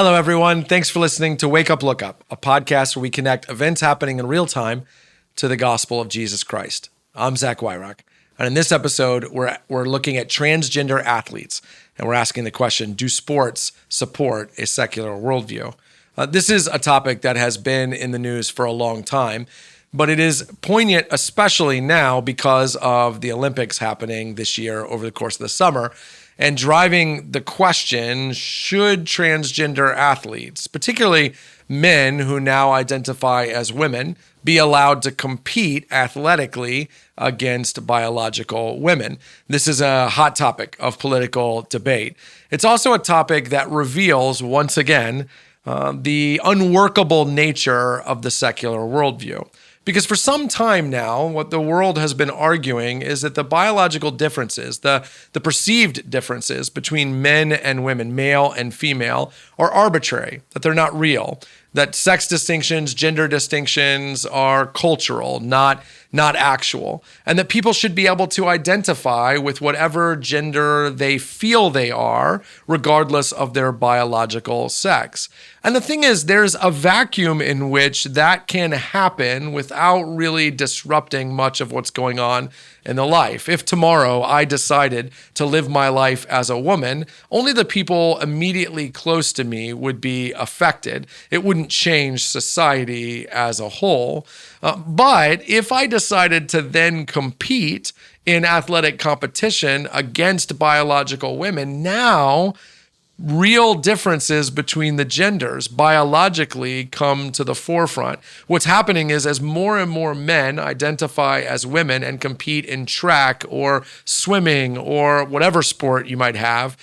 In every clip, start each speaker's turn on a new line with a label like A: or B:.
A: Hello, everyone. Thanks for listening to Wake Up, Look Up, a podcast where we connect events happening in real time to the gospel of Jesus Christ. I'm Zach Wyrock, and in this episode, we're looking at transgender athletes, and we're asking the question, do sports support a secular worldview? This is a topic that has been in the news for a long time, but it is poignant especially now because of the Olympics happening this year over the course of the summer, and driving the question, should transgender athletes, particularly men who now identify as women, be allowed to compete athletically against biological women? This is a hot topic of political debate. It's also a topic that reveals, once again, the unworkable nature of the secular worldview. Because for some time now, what the world has been arguing is that the biological differences, the perceived differences between men and women, male and female, are arbitrary, that they're not real, that sex distinctions, gender distinctions are cultural, not actual, and that people should be able to identify with whatever gender they feel they are, regardless of their biological sex. And the thing is, there's a vacuum in which that can happen without really disrupting much of what's going on in the life. If tomorrow I decided to live my life as a woman, only the people immediately close to me would be affected. It wouldn't change society as a whole. But if I decided to then compete in athletic competition against biological women, now real differences between the genders biologically come to the forefront. What's happening is as more and more men identify as women and compete in track or swimming or whatever sport you might have,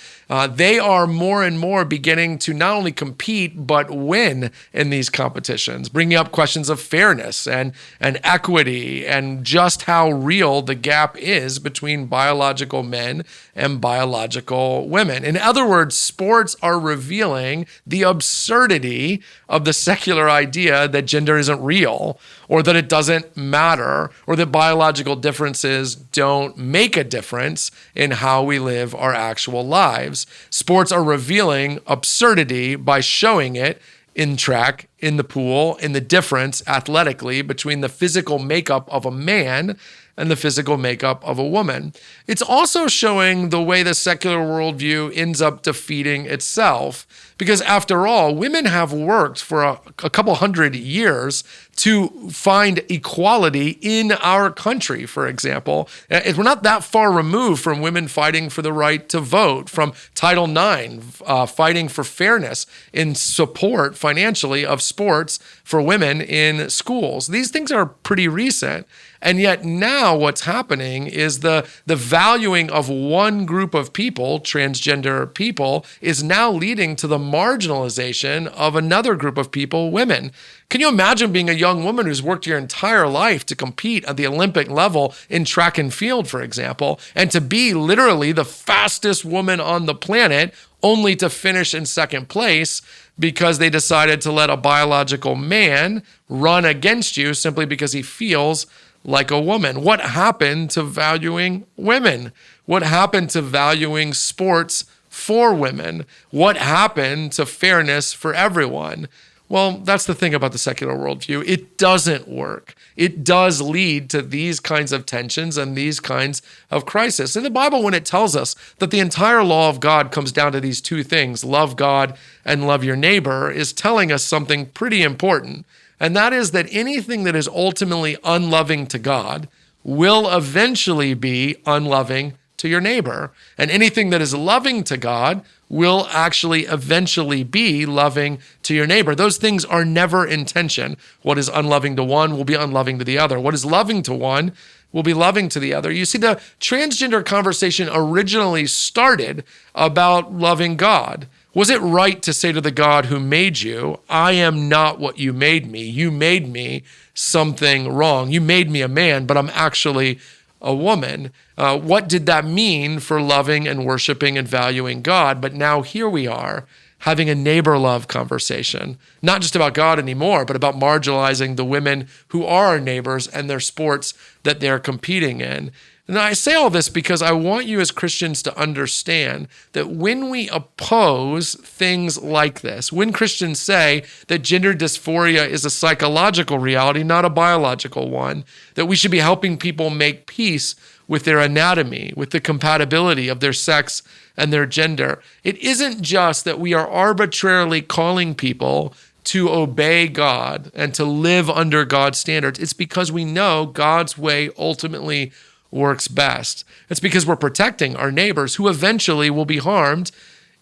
A: they are more and more beginning to not only compete but win in these competitions, bringing up questions of fairness and equity and just how real the gap is between biological men and biological women. In other words, sports are revealing the absurdity of the secular idea that gender isn't real, or that it doesn't matter, or that biological differences don't make a difference in how we live our actual lives. Sports are revealing absurdity by showing it in track, in the pool, in the difference athletically between the physical makeup of a man and the physical makeup of a woman. It's also showing the way the secular worldview ends up defeating itself, because after all, women have worked for a couple hundred years to find equality in our country, for example. We're not that far removed from women fighting for the right to vote, from Title IX, fighting for fairness in support financially of sports for women in schools. These things are pretty recent. And yet now what's happening is the valuing of one group of people, transgender people, is now leading to the marginalization of another group of people, women. Can you imagine being a young woman who's worked your entire life to compete at the Olympic level in track and field, for example, and to be literally the fastest woman on the planet, only to finish in second place because they decided to let a biological man run against you simply because he feels like a woman? What happened to valuing women? What happened to valuing sports for women? What happened to fairness for everyone? Well, that's the thing about the secular worldview. It doesn't work. It does lead to these kinds of tensions and these kinds of crises. In the Bible, when it tells us that the entire law of God comes down to these two things, love God and love your neighbor, is telling us something pretty important. And that is that anything that is ultimately unloving to God will eventually be unloving to your neighbor. And anything that is loving to God will actually eventually be loving to your neighbor. Those things are never in tension. What is unloving to one will be unloving to the other. What is loving to one will be loving to the other. You see, the transgender conversation originally started about loving God. Was it right to say to the God who made you, I am not what you made me. You made me something wrong. You made me a man, but I'm actually a woman. What did that mean for loving and worshiping and valuing God? But now here we are having a neighbor love conversation, not just about God anymore, but about marginalizing the women who are our neighbors and their sports that they're competing in. And I say all this because I want you as Christians to understand that when we oppose things like this, when Christians say that gender dysphoria is a psychological reality, not a biological one, that we should be helping people make peace with their anatomy, with the compatibility of their sex and their gender, it isn't just that we are arbitrarily calling people to obey God and to live under God's standards. It's because we know God's way ultimately works best. It's because we're protecting our neighbors who eventually will be harmed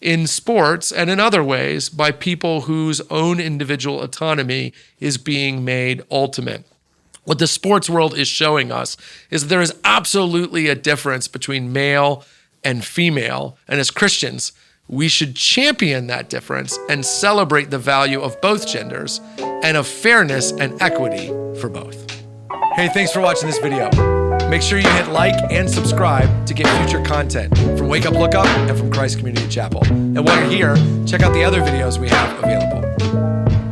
A: in sports and in other ways by people whose own individual autonomy is being made ultimate. What the sports world is showing us is there is absolutely a difference between male and female. And as Christians, we should champion that difference and celebrate the value of both genders and of fairness and equity for both. Hey, thanks for watching this video. Make sure you hit like and subscribe to get future content from Wake Up Lookup and from Christ Community Chapel. And while you're here, check out the other videos we have available.